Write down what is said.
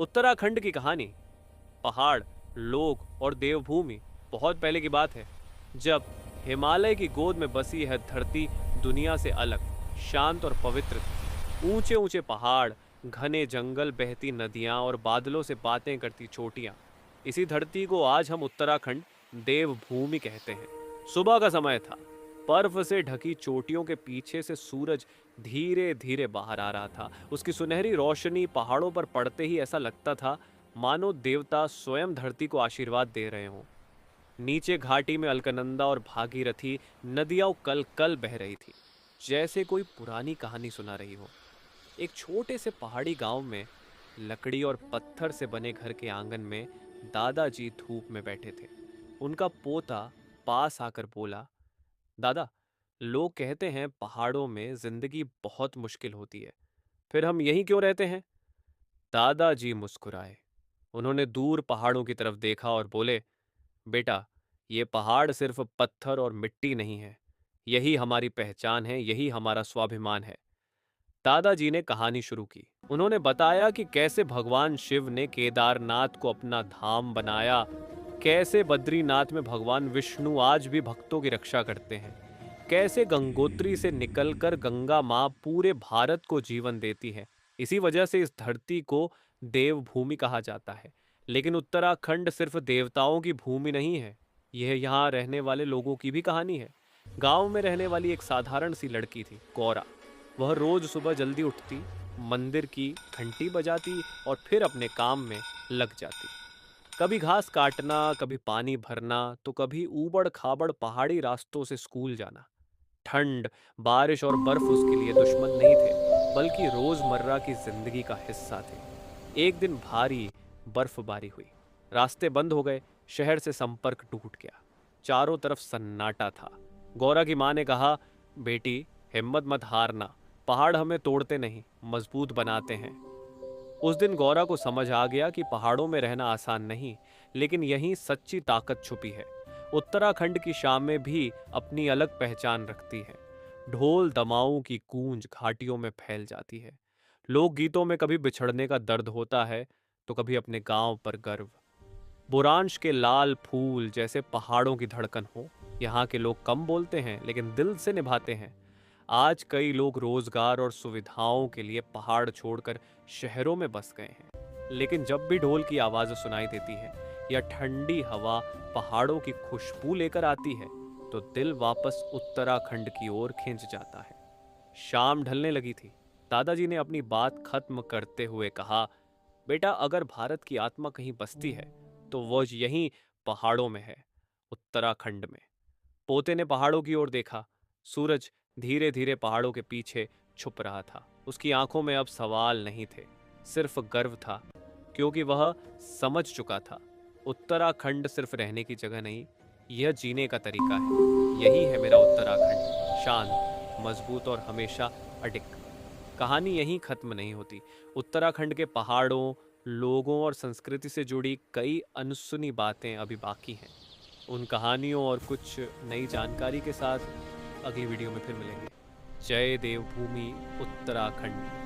उत्तराखंड की कहानी, पहाड़, लोग और देवभूमि बहुत पहले की बात है, जब हिमालय की गोद में बसी यह धरती दुनिया से अलग, शांत और पवित्र थी। ऊंचे ऊंचे पहाड़, घने जंगल, बहती नदियां और बादलों से बातें करती चोटियां। इसी धरती को आज हम उत्तराखंड देवभूमि कहते हैं। सुबह का समय था। बर्फ से ढकी चोटियों के पीछे से सूरज धीरे धीरे बाहर आ रहा था। उसकी सुनहरी रोशनी पहाड़ों पर पड़ते ही ऐसा लगता था मानो देवता स्वयं धरती को आशीर्वाद दे रहे हों। नीचे घाटी में अलकनंदा और भागीरथी नदियां कल कल बह रही थी, जैसे कोई पुरानी कहानी सुना रही हो। एक छोटे से पहाड़ी गांव में लकड़ी और पत्थर से बने घर के आंगन में दादाजी धूप में बैठे थे। उनका पोता पास आकर बोला, दादा, लोग कहते हैं पहाड़ों में जिंदगी बहुत मुश्किल होती है, फिर हम यहीं क्यों रहते हैं? दादाजी मुस्कुराए। उन्होंने दूर पहाड़ों की तरफ देखा और बोले, बेटा, ये पहाड़ सिर्फ पत्थर और मिट्टी नहीं है। यही हमारी पहचान है, यही हमारा स्वाभिमान है। दादाजी ने कहानी शुरू की। उन्होंने बताया कि कैसे भगवान शिव ने केदारनाथ को अपना धाम बनाया, कैसे बद्रीनाथ में भगवान विष्णु आज भी भक्तों की रक्षा करते हैं, कैसे गंगोत्री से निकलकर गंगा माँ पूरे भारत को जीवन देती है। इसी वजह से इस धरती को देवभूमि कहा जाता है। लेकिन उत्तराखंड सिर्फ देवताओं की भूमि नहीं है, यह यहाँ रहने वाले लोगों की भी कहानी है। गांव में रहने वाली एक साधारण सी लड़की थी, गौरा। वह रोज सुबह जल्दी उठती, मंदिर की घंटी बजाती और फिर अपने काम में लग जाती। कभी घास काटना, कभी पानी भरना, तो कभी ऊबड़ खाबड़ पहाड़ी रास्तों से स्कूल जाना। ठंड, बारिश और बर्फ उसके लिए दुश्मन नहीं थे, बल्कि रोजमर्रा की जिंदगी का हिस्सा थे। एक दिन भारी बर्फबारी हुई, रास्ते बंद हो गए, शहर से संपर्क टूट गया। चारों तरफ सन्नाटा था। गौरा की माँ ने कहा, बेटी, हिम्मत मत हारना, पहाड़ हमें तोड़ते नहीं, मजबूत बनाते हैं। उस दिन गौरा को समझ आ गया कि पहाड़ों में रहना आसान नहीं, लेकिन यहीं सच्ची ताकत छुपी है। उत्तराखंड की शामें भी अपनी अलग पहचान रखती है। ढोल दमाऊं की गूंज घाटियों में फैल जाती है। लोक गीतों में कभी बिछड़ने का दर्द होता है, तो कभी अपने गांव पर गर्व। बुरांश के लाल फूल जैसे पहाड़ों की धड़कन हो। यहाँ के लोग कम बोलते हैं, लेकिन दिल से निभाते हैं। आज कई लोग रोजगार और सुविधाओं के लिए पहाड़ छोड़कर शहरों में बस गए हैं, लेकिन जब भी ढोल की आवाज़ सुनाई देती है या ठंडी हवा पहाड़ों की खुशबू लेकर आती है, तो दिल वापस उत्तराखंड की ओर खिंच जाता है। शाम ढलने लगी थी। दादाजी ने अपनी बात खत्म करते हुए कहा, बेटा, अगर भारत की आत्मा कहीं बसती है तो वो यहीं पहाड़ों में है, उत्तराखंड में। पोते ने पहाड़ों की ओर देखा। सूरज धीरे धीरे पहाड़ों के पीछे छुप रहा था। उसकी आंखों में अब सवाल नहीं थे, सिर्फ गर्व था, क्योंकि वह समझ चुका था, उत्तराखंड सिर्फ रहने की जगह नहीं, यह जीने का तरीका है। यही है मेरा उत्तराखंड, शांत, मजबूत और हमेशा अडिग। कहानी यहीं खत्म नहीं होती। उत्तराखंड के पहाड़ों, लोगों और संस्कृति से जुड़ी कई अनसुनी बातें अभी बाकी हैं। उन कहानियों और कुछ नई जानकारी के साथ अगली वीडियो में फिर मिलेंगे। जय देवभूमि उत्तराखंड।